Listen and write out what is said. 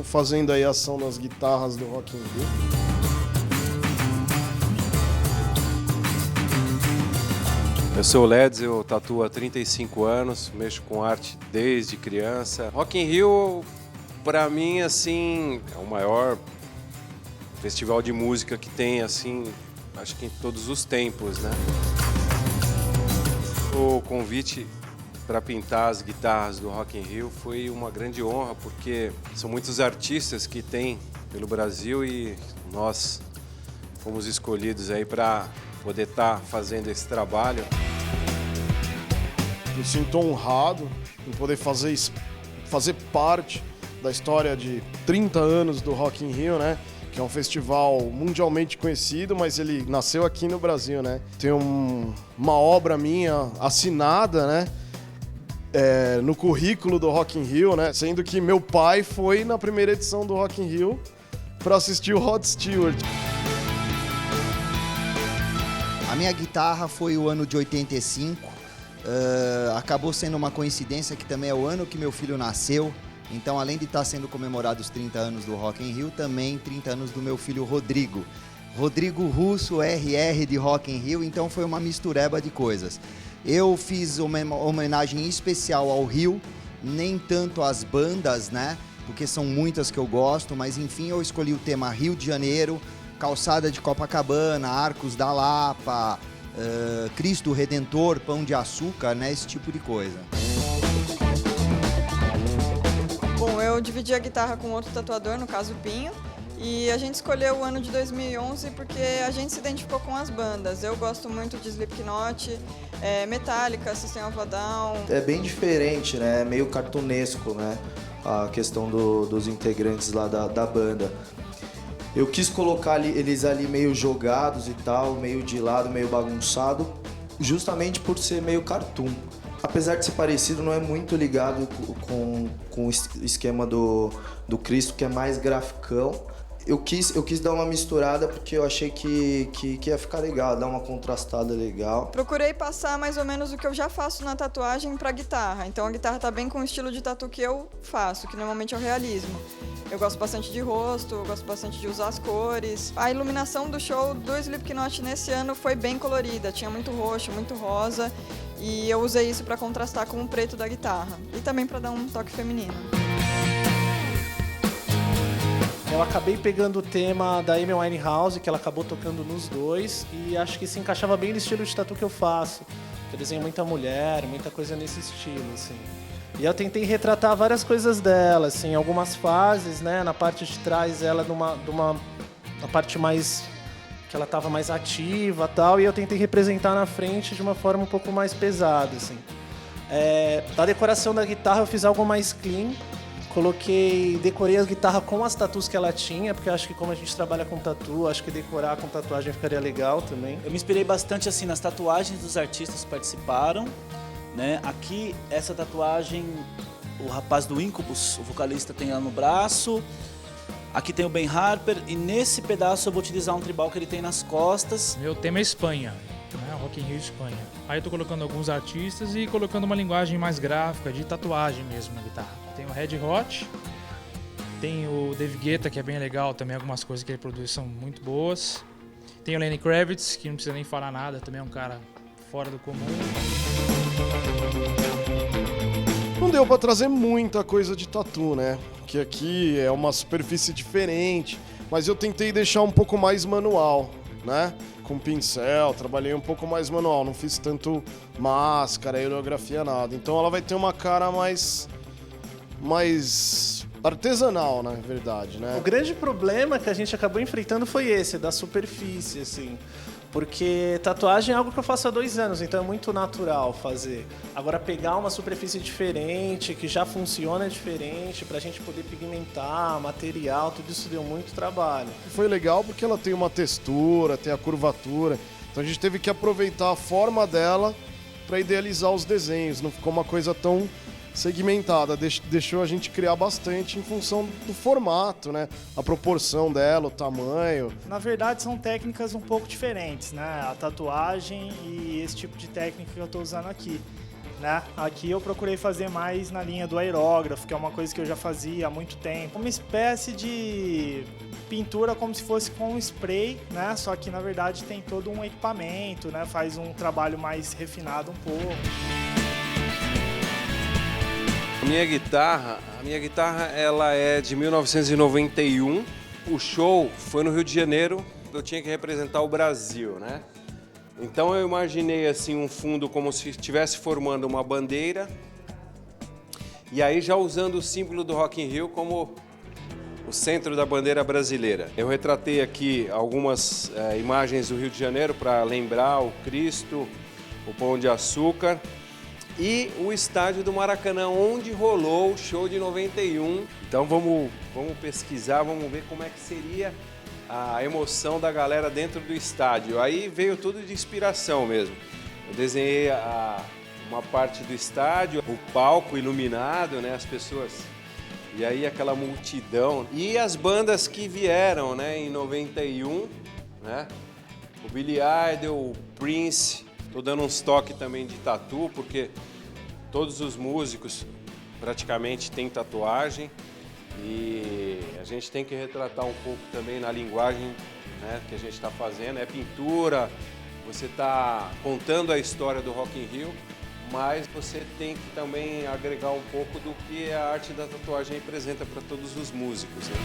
fazendo aí ação nas guitarras do Rock in Rio. Eu sou o Leds, eu tatuo há 35 anos, mexo com arte desde criança. Rock in Rio, pra mim, assim, é o maior festival de música que tem, assim, acho que em todos os tempos, né? O convite para pintar as guitarras do Rock in Rio foi uma grande honra, porque são muitos artistas que tem pelo Brasil e nós fomos escolhidos aí para poder estar fazendo esse trabalho. Me sinto honrado em poder fazer parte da história de 30 anos do Rock in Rio, né? Que é um festival mundialmente conhecido, mas ele nasceu aqui no Brasil, né? Tem uma obra minha assinada, né? No currículo do Rock in Rio, né? Sendo que meu pai foi na primeira edição do Rock in Rio para assistir o Rod Stewart. A minha guitarra foi o ano de 85. Acabou sendo uma coincidência que também é o ano que meu filho nasceu. Então, além de estar sendo comemorados os 30 anos do Rock in Rio, também 30 anos do meu filho Rodrigo. Rodrigo Russo, RR de Rock in Rio, então foi uma mistureba de coisas. Eu fiz uma homenagem especial ao Rio, nem tanto às bandas, né? Porque são muitas que eu gosto, mas enfim, eu escolhi o tema Rio de Janeiro, Calçada de Copacabana, Arcos da Lapa, Cristo Redentor, Pão de Açúcar, né? Esse tipo de coisa. Bom, eu dividi a guitarra com outro tatuador, no caso o Pinho, e a gente escolheu o ano de 2011 porque a gente se identificou com as bandas. Eu gosto muito de Slipknot, Metallica, System of a Down. É bem diferente, né? É meio cartunesco, né? A questão dos integrantes lá da banda. Eu quis colocar eles ali meio jogados e tal, meio de lado, meio bagunçado, justamente por ser meio cartoon. Apesar de ser parecido, não é muito ligado com o esquema do Cristo, que é mais graficão. Eu quis dar uma misturada porque eu achei que ia ficar legal, dar uma contrastada legal. Procurei passar mais ou menos o que eu já faço na tatuagem pra guitarra. Então a guitarra tá bem com o estilo de tatu que eu faço, que normalmente é o realismo. Eu gosto bastante de rosto, eu gosto bastante de usar as cores. A iluminação do show do Slipknot nesse ano foi bem colorida, tinha muito roxo, muito rosa. E eu usei isso para contrastar com o preto da guitarra. E também para dar um toque feminino. Eu acabei pegando o tema da Amy Winehouse, que ela acabou tocando nos dois, e acho que se encaixava bem no estilo de tatu que eu faço. Eu desenho muita mulher, muita coisa nesse estilo, assim. E eu tentei retratar várias coisas dela, assim, algumas fases, né? Na parte de trás, ela na parte mais que ela estava mais ativa e tal, e eu tentei representar na frente de uma forma um pouco mais pesada, assim. Da decoração da guitarra eu fiz algo mais clean, decorei a guitarra com as tatus que ela tinha, porque eu acho que como a gente trabalha com tatu, acho que decorar com tatuagem ficaria legal também. Eu me inspirei bastante assim nas tatuagens dos artistas que participaram, né? Aqui, essa tatuagem, o rapaz do Incubus, o vocalista, tem lá no braço. Aqui tem o Ben Harper e nesse pedaço eu vou utilizar um tribal que ele tem nas costas. Meu tema é Espanha, né? Rock in Rio Espanha. Aí eu tô colocando alguns artistas e colocando uma linguagem mais gráfica, de tatuagem mesmo na guitarra. Tem o Red Hot, tem o Dave Guetta, que é bem legal também, algumas coisas que ele produz são muito boas. Tem o Lenny Kravitz, que não precisa nem falar nada, também é um cara fora do comum. Não deu pra trazer muita coisa de tatu, né? Que aqui é uma superfície diferente, mas eu tentei deixar um pouco mais manual, né? Com pincel, trabalhei um pouco mais manual, não fiz tanto máscara, aerografia, nada. Então ela vai ter uma cara mais artesanal, na verdade, né? O grande problema que a gente acabou enfrentando foi esse, da superfície, assim. Porque tatuagem é algo que eu faço há 2 anos, então é muito natural fazer. Agora, pegar uma superfície diferente, que já funciona diferente, pra gente poder pigmentar, material, tudo isso deu muito trabalho. Foi legal porque ela tem uma textura, tem a curvatura, então a gente teve que aproveitar a forma dela para idealizar os desenhos, não ficou uma coisa tão segmentada, deixou a gente criar bastante em função do formato, né? A proporção dela, o tamanho. Na verdade, são técnicas um pouco diferentes, né? A tatuagem e esse tipo de técnica que eu estou usando aqui. né? Aqui eu procurei fazer mais na linha do aerógrafo, que é uma coisa que eu já fazia há muito tempo. Uma espécie de pintura como se fosse com um spray, né? Só que na verdade tem todo um equipamento, né? Faz um trabalho mais refinado um pouco. A minha guitarra ela é de 1991. O show foi no Rio de Janeiro. Eu tinha que representar o Brasil, né? Então eu imaginei assim um fundo como se estivesse formando uma bandeira. E aí já usando o símbolo do Rock in Rio como o centro da bandeira brasileira. Eu retratei aqui algumas imagens do Rio de Janeiro para lembrar o Cristo, o Pão de Açúcar e o estádio do Maracanã, onde rolou o show de 91. Então vamos pesquisar, vamos ver como é que seria a emoção da galera dentro do estádio. Aí veio tudo de inspiração mesmo. Eu desenhei uma parte do estádio, o palco iluminado, né, as pessoas. E aí aquela multidão. E as bandas que vieram, né, em 91, né? O Billy Idol, o Prince. Tô dando uns toques também de tatu, porque todos os músicos praticamente têm tatuagem. E a gente tem que retratar um pouco também na linguagem, né, que a gente está fazendo. É pintura, você está contando a história do Rock in Rio, mas você tem que também agregar um pouco do que a arte da tatuagem representa para todos os músicos, né?